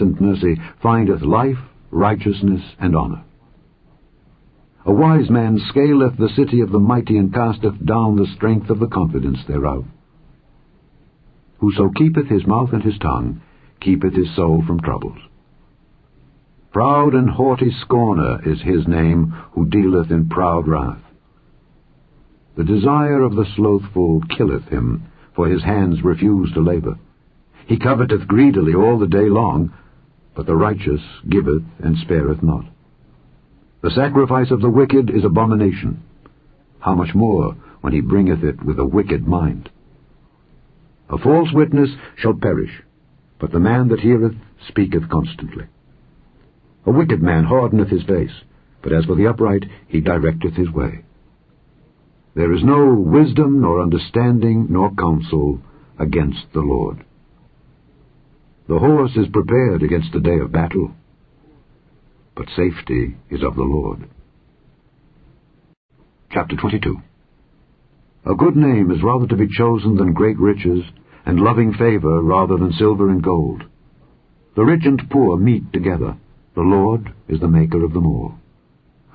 and mercy findeth life, righteousness, and honour. A wise man scaleth the city of the mighty, and casteth down the strength of the confidence thereof. Whoso keepeth his mouth and his tongue keepeth his soul from troubles. Proud and haughty scorner is his name, who dealeth in proud wrath. The desire of the slothful killeth him, for his hands refuse to labor. He coveteth greedily all the day long, but the righteous giveth and spareth not. The sacrifice of the wicked is abomination. How much more when he bringeth it with a wicked mind? A false witness shall perish, but the man that heareth speaketh constantly. A wicked man hardeneth his face, but as for the upright, he directeth his way. There is no wisdom, nor understanding, nor counsel against the Lord. The horse is prepared against the day of battle, but safety is of the Lord. Chapter 22. A good name is rather to be chosen than great riches, and loving favor rather than silver and gold. The rich and poor meet together. The Lord is the maker of them all.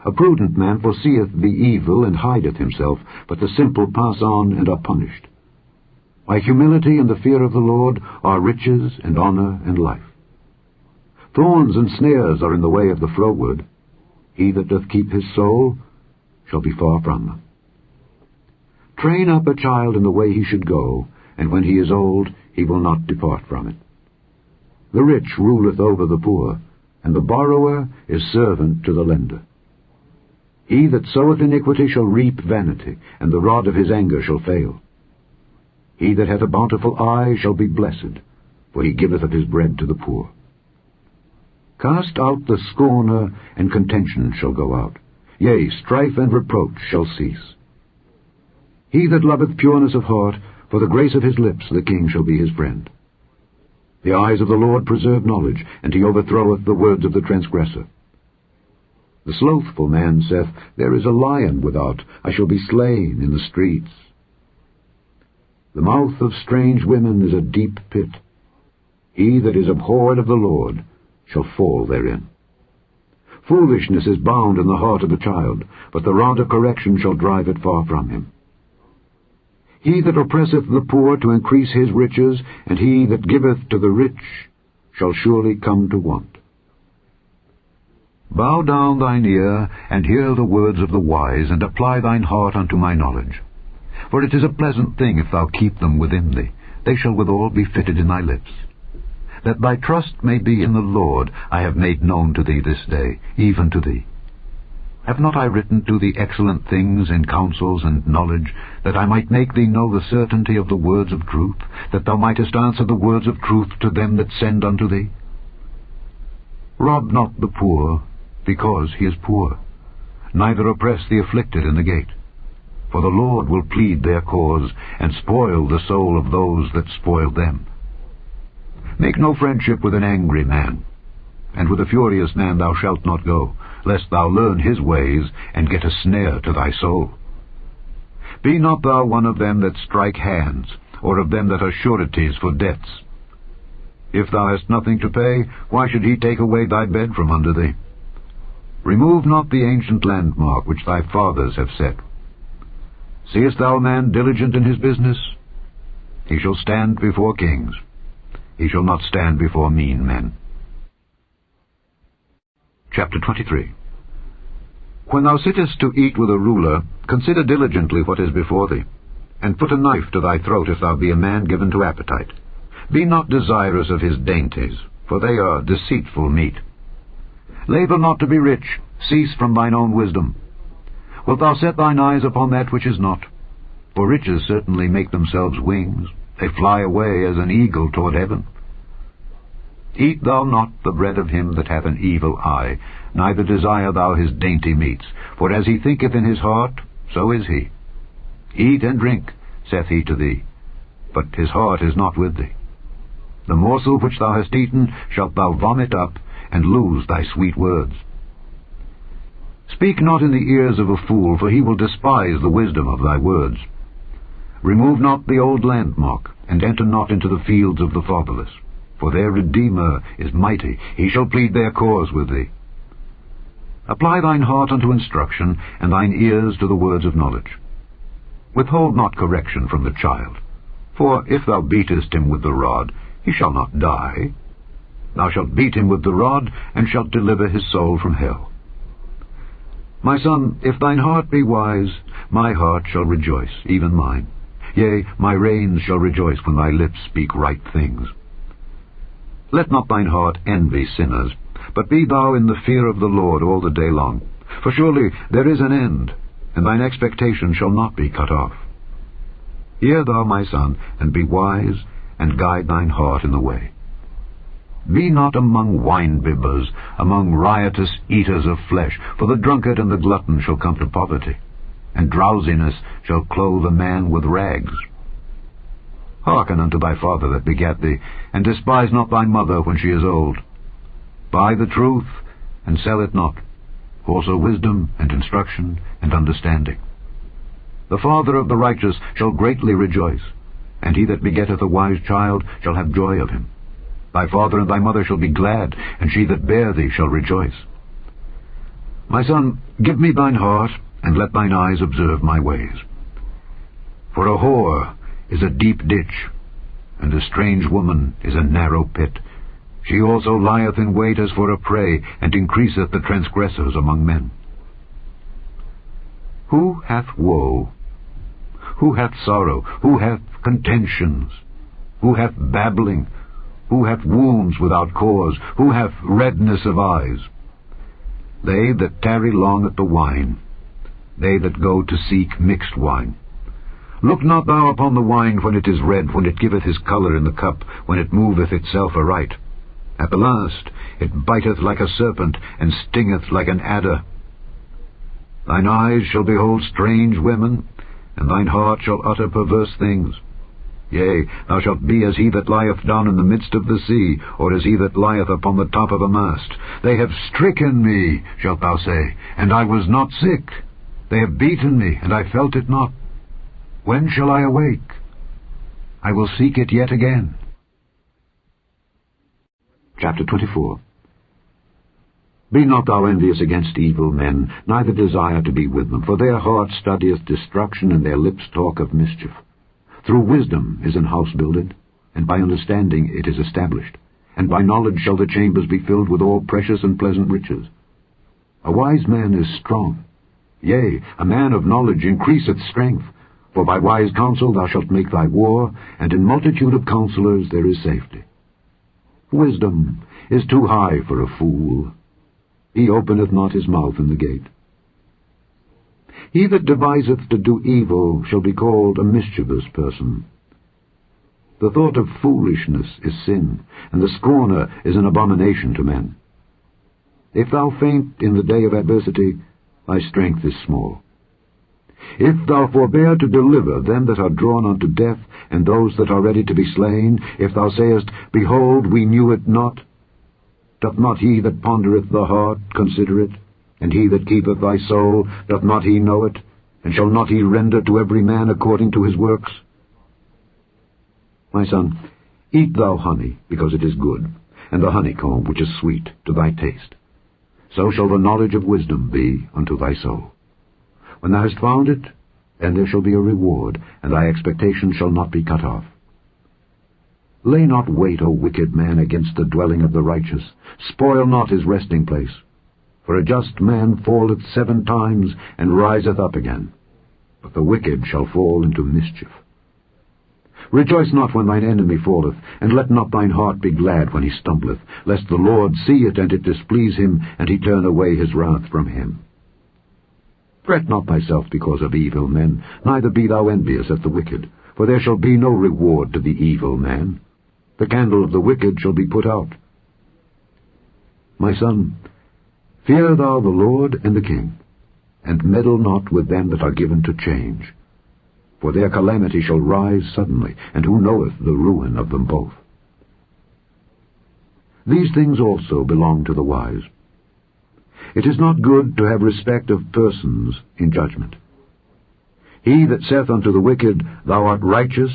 A prudent man foreseeth the evil and hideth himself, but the simple pass on and are punished. By humility and the fear of the Lord are riches and honor and life. Thorns and snares are in the way of the froward. He that doth keep his soul shall be far from them. Train up a child in the way he should go, and when he is old he will not depart from it. The rich ruleth over the poor, and the borrower is servant to the lender. He that soweth iniquity shall reap vanity, and the rod of his anger shall fail. He that hath a bountiful eye shall be blessed, for he giveth of his bread to the poor. Cast out the scorner, and contention shall go out. Yea, strife and reproach shall cease. He that loveth pureness of heart, for the grace of his lips the king shall be his friend. The eyes of the Lord preserve knowledge, and he overthroweth the words of the transgressor. The slothful man saith, There is a lion without, I shall be slain in the streets. The mouth of strange women is a deep pit. He that is abhorred of the Lord shall fall therein. Foolishness is bound in the heart of a child, but the rod of correction shall drive it far from him. He that oppresseth the poor to increase his riches, and he that giveth to the rich shall surely come to want. Bow down thine ear, and hear the words of the wise, and apply thine heart unto my knowledge. For it is a pleasant thing if thou keep them within thee. They shall withal be fitted in thy lips. That thy trust may be in the Lord, I have made known to thee this day, even to thee. Have not I written to thee excellent things in counsels and knowledge, that I might make thee know the certainty of the words of truth, that thou mightest answer the words of truth to them that send unto thee? Rob not the poor, because he is poor, neither oppress the afflicted in the gate. For the Lord will plead their cause, and spoil the soul of those that spoil them. Make no friendship with an angry man, and with a furious man thou shalt not go, lest thou learn his ways, and get a snare to thy soul. Be not thou one of them that strike hands, or of them that are sureties for debts. If thou hast nothing to pay, why should he take away thy bed from under thee? Remove not the ancient landmark which thy fathers have set. Seest thou a man diligent in his business? He shall stand before kings. He shall not stand before mean men. Chapter 23. When thou sittest to eat with a ruler, consider diligently what is before thee, and put a knife to thy throat if thou be a man given to appetite. Be not desirous of his dainties, for they are deceitful meat. Labor not to be rich, cease from thine own wisdom. Wilt thou set thine eyes upon that which is not? For riches certainly make themselves wings, they fly away as an eagle toward heaven. Eat thou not the bread of him that hath an evil eye, neither desire thou his dainty meats, for as he thinketh in his heart, so is he. Eat and drink, saith he to thee, but his heart is not with thee. The morsel which thou hast eaten shalt thou vomit up, and lose thy sweet words. Speak not in the ears of a fool, for he will despise the wisdom of thy words. Remove not the old landmark, and enter not into the fields of the fatherless. for their Redeemer is mighty. He shall plead their cause with thee. Apply thine heart unto instruction, and thine ears to the words of knowledge. Withhold not correction from the child, for if thou beatest him with the rod, he shall not die. Thou shalt beat him with the rod, and shalt deliver his soul from hell. My son, if thine heart be wise, my heart shall rejoice, even mine. Yea, my reins shall rejoice when thy lips speak right things. Let not thine heart envy sinners, but be thou in the fear of the Lord all the day long. For surely there is an end, and thine expectation shall not be cut off. Hear thou, my son, and be wise, and guide thine heart in the way. Be not among wine-bibbers, among riotous eaters of flesh, for the drunkard and the glutton shall come to poverty, and drowsiness shall clothe a man with rags. Hearken unto thy father that begat thee, and despise not thy mother when she is old. Buy the truth, and sell it not, also wisdom, and instruction, and understanding. The father of the righteous shall greatly rejoice, and he that begetteth a wise child shall have joy of him. Thy father and thy mother shall be glad, and she that bare thee shall rejoice. My son, give me thine heart, and let thine eyes observe my ways. For a whore is a deep ditch, and a strange woman is a narrow pit. She also lieth in wait as for a prey, and increaseth the transgressors among men. Who hath woe? Who hath sorrow? Who hath contentions? Who hath babbling? Who hath wounds without cause? Who hath redness of eyes? They that tarry long at the wine, they that go to seek mixed wine. Look not thou upon the wine when it is red, when it giveth his colour in the cup, when it moveth itself aright. At the last it biteth like a serpent, and stingeth like an adder. Thine eyes shall behold strange women, and thine heart shall utter perverse things. Yea, thou shalt be as he that lieth down in the midst of the sea, or as he that lieth upon the top of a mast. They have stricken me, shalt thou say, and I was not sick. They have beaten me, and I felt it not. When shall I awake? I will seek it yet again. Chapter 24. Be not thou envious against evil men, neither desire to be with them, for their heart studieth destruction, and their lips talk of mischief. Through wisdom is an house builded, and by understanding it is established, and by knowledge shall the chambers be filled with all precious and pleasant riches. A wise man is strong, yea, a man of knowledge increaseth strength, for by wise counsel thou shalt make thy war, and in multitude of counselors there is safety. Wisdom is too high for a fool. He openeth not his mouth in the gate. He that deviseth to do evil shall be called a mischievous person. The thought of foolishness is sin, and the scorner is an abomination to men. If thou faint in the day of adversity, thy strength is small. If thou forbear to deliver them that are drawn unto death, and those that are ready to be slain, if thou sayest, Behold, we knew it not, doth not he that pondereth the heart consider it? And he that keepeth thy soul, doth not he know it? And shall not he render to every man according to his works? My son, eat thou honey, because it is good, and the honeycomb, which is sweet, to thy taste. So shall the knowledge of wisdom be unto thy soul. When thou hast found it, then there shall be a reward, and thy expectation shall not be cut off. Lay not wait, O wicked man, against the dwelling of the righteous. Spoil not his resting place. For a just man falleth 7 times, and riseth up again. But the wicked shall fall into mischief. Rejoice not when thine enemy falleth, and let not thine heart be glad when he stumbleth, lest the Lord see it, and it displease him, and he turn away his wrath from him. Fret not thyself because of evil men, neither be thou envious at the wicked, for there shall be no reward to the evil man. The candle of the wicked shall be put out. My son, fear thou the Lord and the king, and meddle not with them that are given to change. For their calamity shall rise suddenly, and who knoweth the ruin of them both? These things also belong to the wise. It is not good to have respect of persons in judgment. He that saith unto the wicked, Thou art righteous,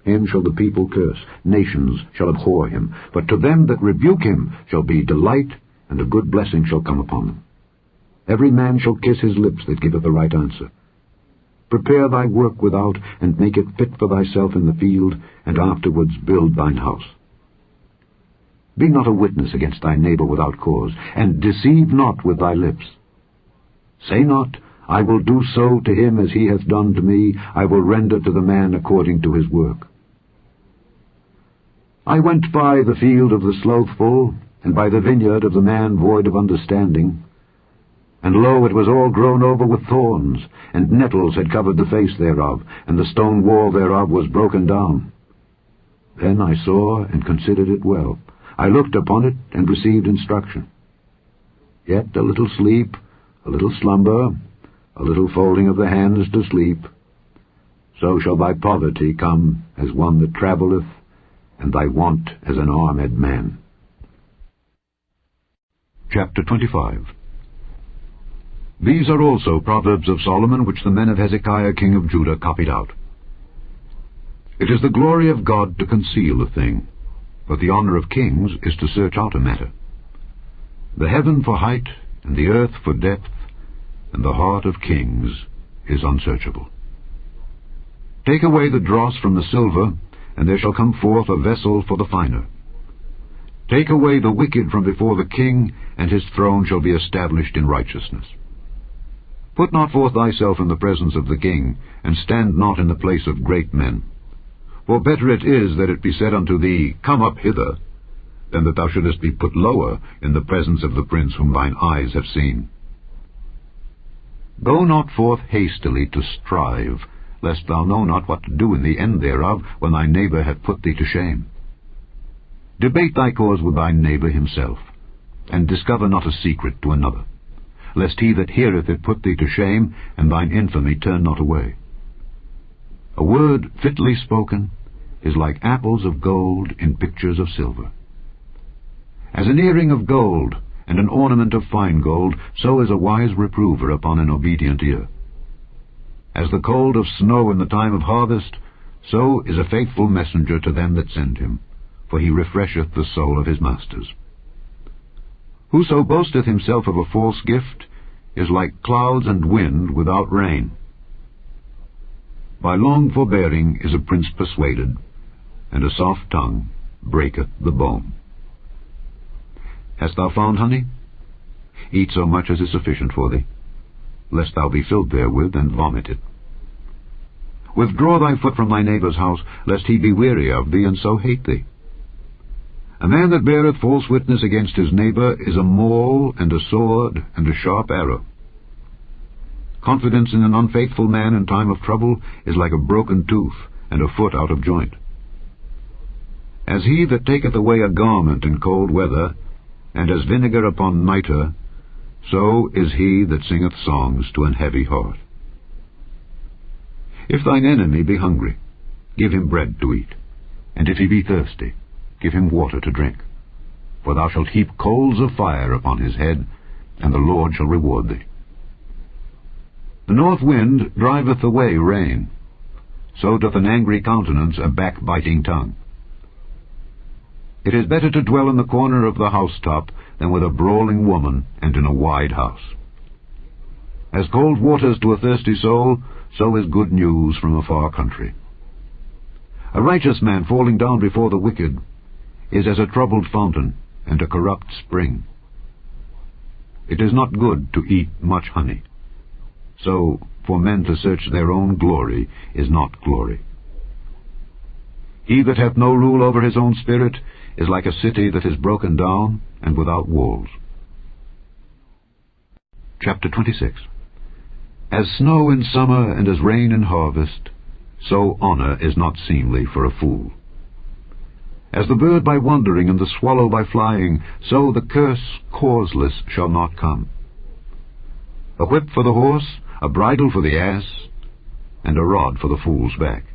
Him shall the people curse, nations shall abhor him. But to them that rebuke him shall be delight, and a good blessing shall come upon them. Every man shall kiss his lips that giveth the right answer. Prepare thy work without, and make it fit for thyself in the field, and afterwards build thine house. Be not a witness against thy neighbor without cause, and deceive not with thy lips. Say not, I will do so to him as he hath done to me, I will render to the man according to his work. I went by the field of the slothful, and by the vineyard of the man void of understanding. And lo, it was all grown over with thorns, and nettles had covered the face thereof, and the stone wall thereof was broken down. Then I saw and considered it well. I looked upon it, and received instruction. Yet a little sleep, a little slumber, a little folding of the hands to sleep. So shall thy poverty come as one that travelleth, and thy want as an armed man. Chapter 25. These are also Proverbs of Solomon, which the men of Hezekiah king of Judah copied out. It is the glory of God to conceal a thing, but the honor of kings is to search out a matter. The heaven for height, and the earth for depth, and the heart of kings is unsearchable. Take away the dross from the silver, and there shall come forth a vessel for the finer. Take away the wicked from before the king, and his throne shall be established in righteousness. Put not forth thyself in the presence of the king, and stand not in the place of great men. For better it is that it be said unto thee, Come up hither, than that thou shouldest be put lower in the presence of the prince whom thine eyes have seen. Go not forth hastily to strive, lest thou know not what to do in the end thereof, when thy neighbor hath put thee to shame. Debate thy cause with thy neighbor himself, and discover not a secret to another, lest he that heareth it put thee to shame, and thine infamy turn not away. A word fitly spoken is like apples of gold in pictures of silver. As an earring of gold and an ornament of fine gold, so is a wise reprover upon an obedient ear. As the cold of snow in the time of harvest, so is a faithful messenger to them that send him, for he refresheth the soul of his masters. Whoso boasteth himself of a false gift is like clouds and wind without rain. By long forbearing is a prince persuaded, and a soft tongue breaketh the bone. Hast thou found honey? Eat so much as is sufficient for thee, lest thou be filled therewith and vomit it. Withdraw thy foot from thy neighbor's house, lest he be weary of thee, and so hate thee. A man that beareth false witness against his neighbor is a mole, and a sword, and a sharp arrow. Confidence in an unfaithful man in time of trouble is like a broken tooth, and a foot out of joint. As he that taketh away a garment in cold weather, and as vinegar upon nitre, so is he that singeth songs to an heavy heart. If thine enemy be hungry, give him bread to eat, and if he be thirsty, give him water to drink. For thou shalt heap coals of fire upon his head, and the Lord shall reward thee. The north wind driveth away rain, so doth an angry countenance a backbiting tongue. It is better to dwell in the corner of the housetop than with a brawling woman and in a wide house. As cold waters to a thirsty soul, so is good news from a far country. A righteous man falling down before the wicked is as a troubled fountain and a corrupt spring. It is not good to eat much honey. So, for men to search their own glory is not glory. He that hath no rule over his own spirit is like a city that is broken down and without walls. Chapter 26. As snow in summer and as rain in harvest, so honor is not seemly for a fool. As the bird by wandering and the swallow by flying, so the curse causeless shall not come. A whip for the horse, a bridle for the ass, and a rod for the fool's back.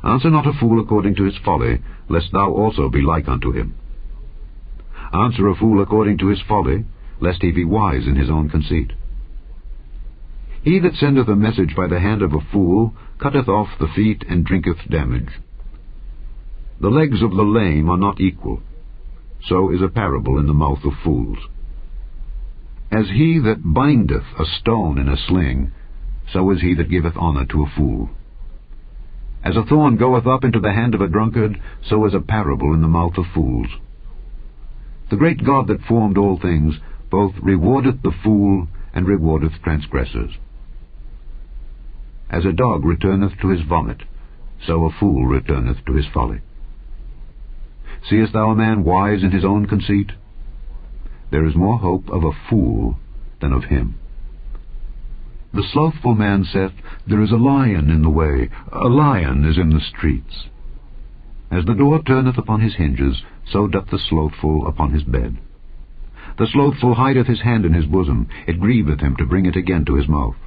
Answer not a fool according to his folly, lest thou also be like unto him. Answer a fool according to his folly, lest he be wise in his own conceit. He that sendeth a message by the hand of a fool cutteth off the feet and drinketh damage. The legs of the lame are not equal, so is a parable in the mouth of fools. As he that bindeth a stone in a sling, so is he that giveth honor to a fool. As a thorn goeth up into the hand of a drunkard, so is a parable in the mouth of fools. The great God that formed all things both rewardeth the fool and rewardeth transgressors. As a dog returneth to his vomit, so a fool returneth to his folly. Seest thou a man wise in his own conceit? There is more hope of a fool than of him. The slothful man saith, There is a lion in the way, a lion is in the streets. As the door turneth upon his hinges, so doth the slothful upon his bed. The slothful hideth his hand in his bosom, it grieveth him to bring it again to his mouth.